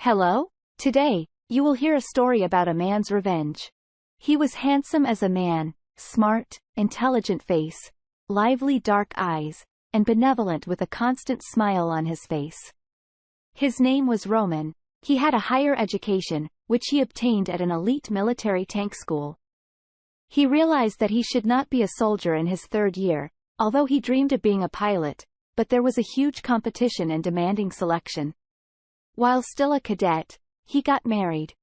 Hello? Today, you will hear a story about a man's revenge. He was handsome as a man, smart, intelligent face, lively dark eyes, and benevolent with a constant smile on his face. His name was Roman. He had a higher education, which he obtained at an elite military tank school. He realized that he should not be a soldier in his third year, although he dreamed of being a pilot, but there was a huge competition and demanding selection. While still a cadet, he got married.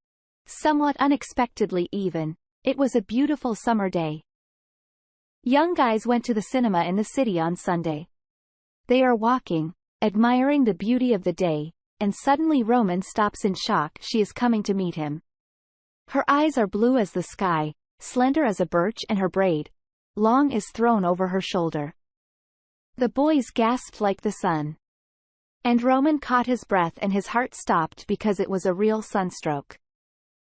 Somewhat unexpectedly even, it was a beautiful summer day. Young guys went to the cinema in the city on Sunday. They are walking, admiring the beauty of the day, and suddenly Roman stops in shock. She is coming to meet him. Her eyes are blue as the sky, slender as a birch, and her braid, long, is thrown over her shoulder. The boys gasped like the sun. And Roman caught his breath and his heart stopped because it was a real sunstroke.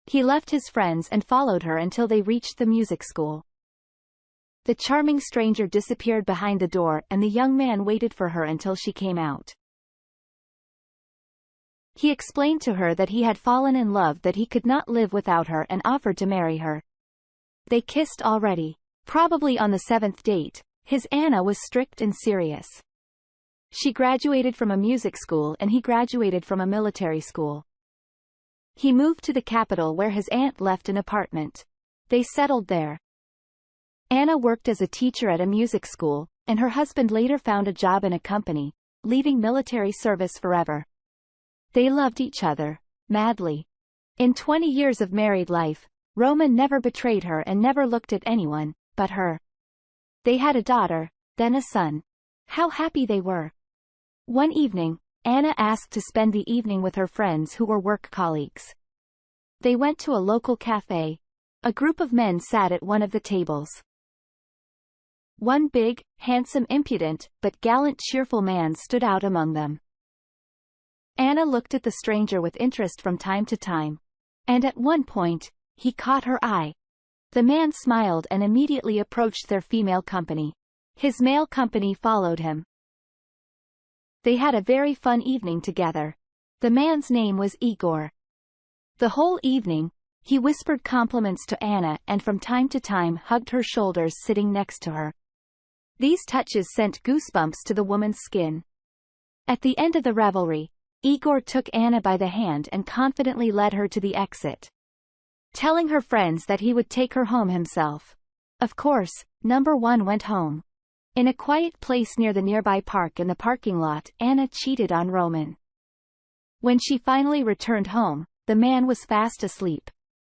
He left his friends and followed her until they reached the music school. The charming stranger disappeared behind the door and the young man waited for her until she came out. He explained to her that he had fallen in love, that he could not live without her, and offered to marry her. They kissed already. Probably on the seventh date, his Anna was strict and serious. She graduated from a music school and he graduated from a military school. He moved to the capital where his aunt left an apartment. They settled there. Anna worked as a teacher at a music school, and her husband later found a job in a company, leaving military service forever. They loved each other, madly. In 20 years of married life, Roman never betrayed her and never looked at anyone but her. They had a daughter, then a son. How happy they were. One evening, Anna asked to spend the evening with her friends who were work colleagues. They went to a local cafe. A group of men sat at one of the tables. One big, handsome, impudent, but gallant, cheerful man stood out among them. Anna looked at the stranger with interest from time to time. And at one point, he caught her eye. The man smiled and immediately approached their female company. His male company followed him. They had a very fun evening together. The man's name was Igor. The whole evening, he whispered compliments to Anna and from time to time hugged her shoulders sitting next to her. These touches sent goosebumps to the woman's skin. At the end of the revelry, Igor took Anna by the hand and confidently led her to the exit, telling her friends that he would take her home himself. Of course, number one went home. In a quiet place near the nearby park in the parking lot, Anna cheated on Roman. When she finally returned home, the man was fast asleep.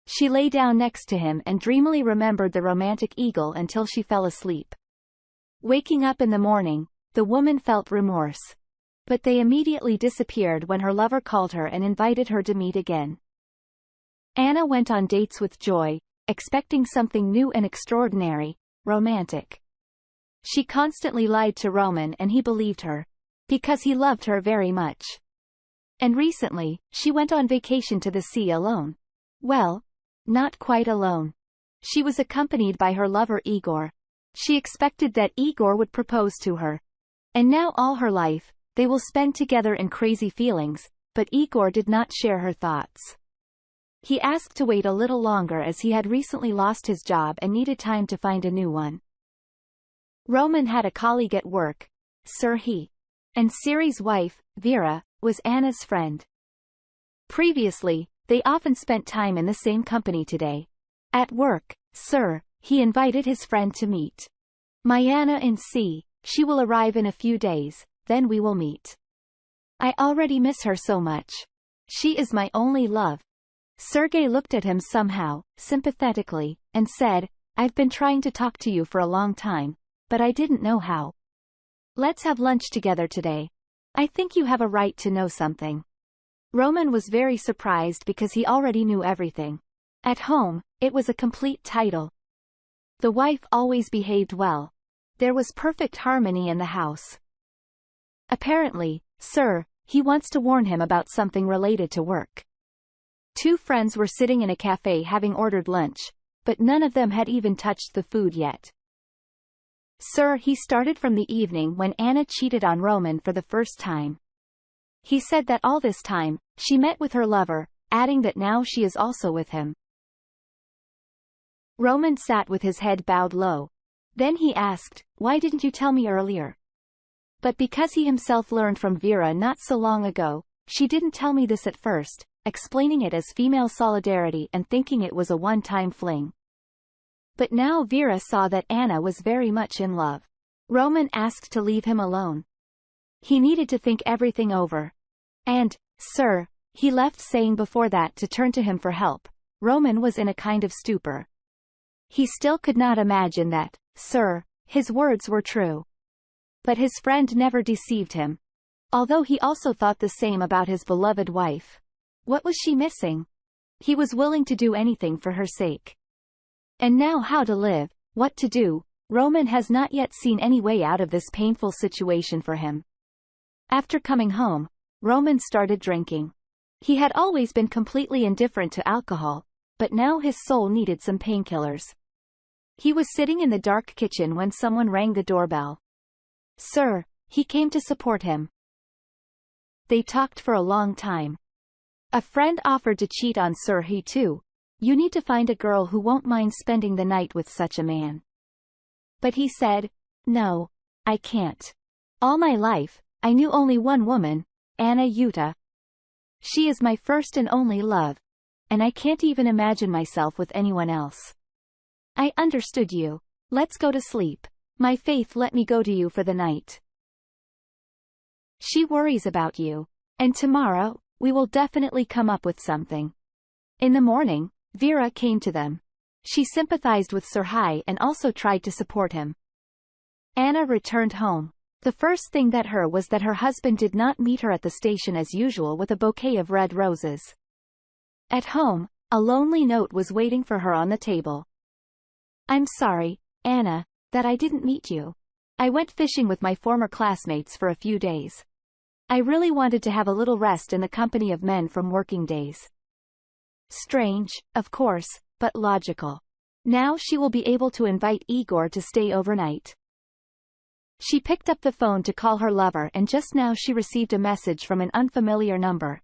She lay down next to him and dreamily remembered the romantic eagle until she fell asleep. Waking up in the morning, the woman felt remorse. But they immediately disappeared when her lover called her and invited her to meet again. Anna went on dates with Joy, expecting something new and extraordinary, romantic. She constantly lied to Roman and he believed her, because he loved her very much. And recently, she went on vacation to the sea alone. Well, not quite alone. She was accompanied by her lover Igor. She expected that Igor would propose to her. And now all her life, they will spend together in crazy feelings, but Igor did not share her thoughts. He asked to wait a little longer as he had recently lost his job and needed time to find a new one. Roman had a colleague at work, Serhiy, and Siri's wife, Vera, was Anna's friend. Previously, they often spent time in the same company today. At work, he invited his friend to meet. My Anna in C, she will arrive in a few days, then we will meet. I already miss her so much. She is my only love. Sergei looked at him somehow, sympathetically, and said, I've been trying to talk to you for a long time, but I didn't know how. Let's have lunch together today. I think you have a right to know something. Roman was very surprised because he already knew everything. At home, it was a complete title. The wife always behaved well. There was perfect harmony in the house. Apparently, he wants to warn him about something related to work. Two friends were sitting in a cafe having ordered lunch, but none of them had even touched the food yet. He started from the evening when Anna cheated on Roman for the first time. He said that all this time, she met with her lover, adding that now she is also with him. Roman sat with his head bowed low. Then he asked, "Why didn't you tell me earlier?" But because he himself learned from Vera not so long ago, "She didn't tell me this at first," explaining it as female solidarity and thinking it was a one-time fling. But now Vera saw that Anna was very much in love. Roman asked to leave him alone. He needed to think everything over. And, "Sir," he left saying before that to turn to him for help. Roman was in a kind of stupor. He still could not imagine that, "Sir," his words were true. But his friend never deceived him. Although he also thought the same about his beloved wife. What was she missing? He was willing to do anything for her sake. And now how to live, what to do, Roman has not yet seen any way out of this painful situation for him. After coming home, Roman started drinking. He had always been completely indifferent to alcohol, but now his soul needed some painkillers. He was sitting in the dark kitchen when someone rang the doorbell. "Sir," he came to support him. They talked for a long time. A friend offered to cheat on Sir he too. "You need to find a girl who won't mind spending the night with such a man." But he said, "No, I can't. All my life, I knew only one woman, Anna Yuta. She is my first and only love. And I can't even imagine myself with anyone else." "I understood you. Let's go to sleep. My faith let me go to you for the night. She worries about you. And tomorrow, we will definitely come up with something." In the morning, Vera came to them. She sympathized with Serhii and also tried to support him. Anna returned home. The first thing that hurt was that her husband did not meet her at the station as usual with a bouquet of red roses. At home, a lonely note was waiting for her on the table. "I'm sorry, Anna, that I didn't meet you. I went fishing with my former classmates for a few days. I really wanted to have a little rest in the company of men from working days." Strange, of course, but logical. Now she will be able to invite Igor to stay overnight. She picked up the phone to call her lover and just now she received a message from an unfamiliar number.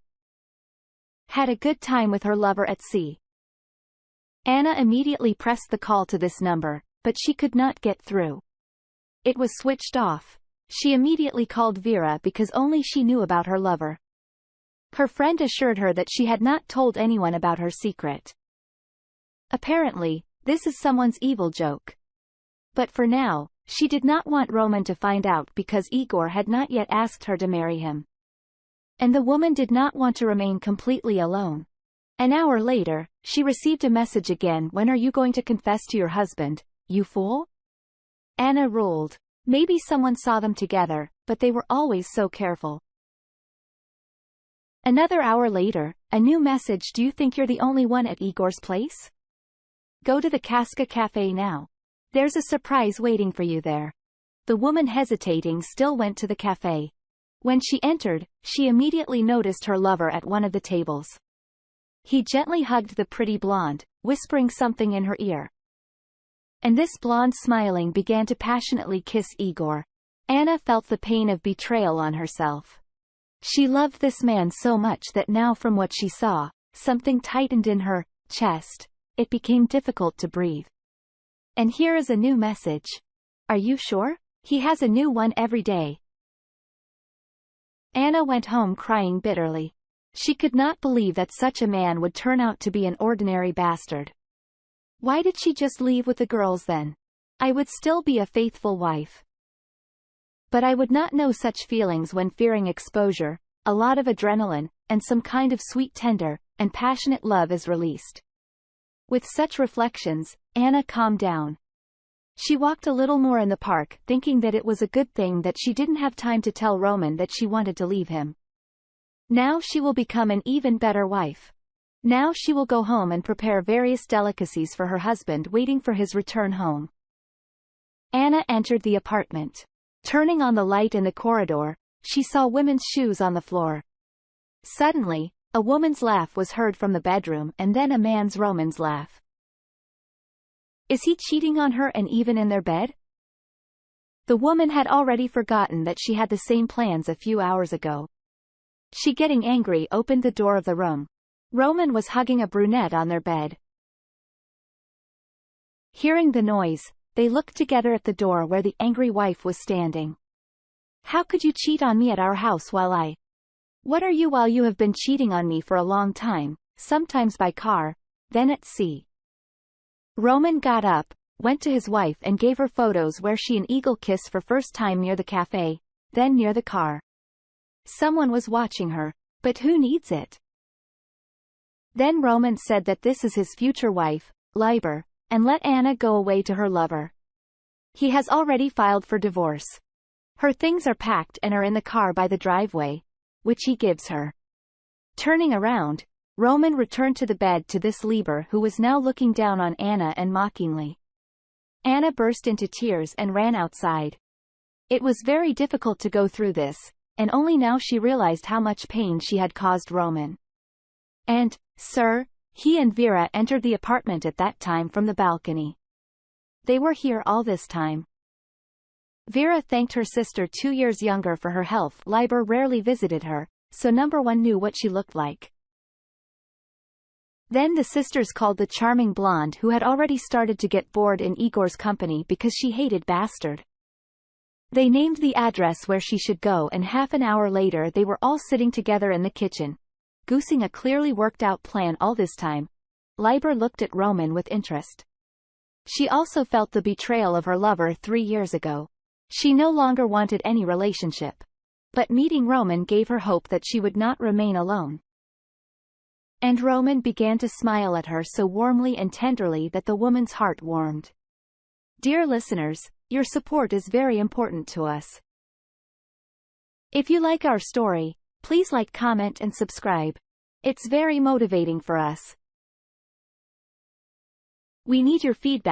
Had a good time with her lover at sea. Anna immediately pressed the call to this number, but she could not get through. It was switched off. She immediately called Vera because only she knew about her lover. Her friend assured her that she had not told anyone about her secret. Apparently, this is someone's evil joke. But for now, she did not want Roman to find out because Igor had not yet asked her to marry him. And the woman did not want to remain completely alone. An hour later, she received a message again. "When are you going to confess to your husband, you fool?" Anna ruled. Maybe someone saw them together, but they were always so careful. Another hour later, a new message. "Do you think you're the only one at Igor's place? Go to the Casca Cafe now. There's a surprise waiting for you there." The woman, hesitating, still went to the cafe. When she entered, she immediately noticed her lover at one of the tables. He gently hugged the pretty blonde, whispering something in her ear. And this blonde, smiling, began to passionately kiss Igor. Anna felt the pain of betrayal on herself. She loved this man so much that now from what she saw, something tightened in her chest. It became difficult to breathe. And here is a new message. "Are you sure? He has a new one every day." Anna went home crying bitterly. She could not believe that such a man would turn out to be an ordinary bastard. Why did she just leave with the girls then? I would still be a faithful wife. But I would not know such feelings when fearing exposure, a lot of adrenaline, and some kind of sweet, tender, and passionate love is released. With such reflections, Anna calmed down. She walked a little more in the park, thinking that it was a good thing that she didn't have time to tell Roman that she wanted to leave him. Now she will become an even better wife. Now she will go home and prepare various delicacies for her husband waiting for his return home. Anna entered the apartment. Turning on the light in the corridor, she saw women's shoes on the floor. Suddenly, a woman's laugh was heard from the bedroom and then a man's, Roman's, laugh. Is he cheating on her and even in their bed? The woman had already forgotten that she had the same plans a few hours ago. She, getting angry, opened the door of the room. Roman was hugging a brunette on their bed. Hearing the noise, they looked together at the door where the angry wife was standing. How could you cheat on me at our house while What are you while you have been cheating on me for a long time, sometimes by car, then at sea? Roman got up, went to his wife and gave her photos where she and Eagle kiss for first time near the cafe, then near the car. Someone was watching her, but who needs it? Then Roman said that this is his future wife, Liber, and let Anna go away to her lover. He has already filed for divorce. Her things are packed and are in the car by the driveway, which he gives her. Turning around, Roman returned to the bed to this Liber, who was now looking down on Anna and mockingly. Anna burst into tears and ran outside. It was very difficult to go through this, and only now she realized how much pain she had caused Roman. And, sir, he and Vera entered the apartment at that time from the balcony. They were here all this time. Vera thanked her sister 2 years younger for her health. Liber rarely visited her, so number one knew what she looked like. Then the sisters called the charming blonde who had already started to get bored in Igor's company because she hated Bastard. They named the address where she should go, and half an hour later they were all sitting together in the kitchen, goosing a clearly worked out plan all this time. Liber looked at Roman with interest. She also felt the betrayal of her lover 3 years ago. She no longer wanted any relationship. But meeting Roman gave her hope that she would not remain alone. And Roman began to smile at her so warmly and tenderly that the woman's heart warmed. Dear listeners, your support is very important to us. If you like our story, please like, comment and subscribe. It's very motivating for us. We need your feedback.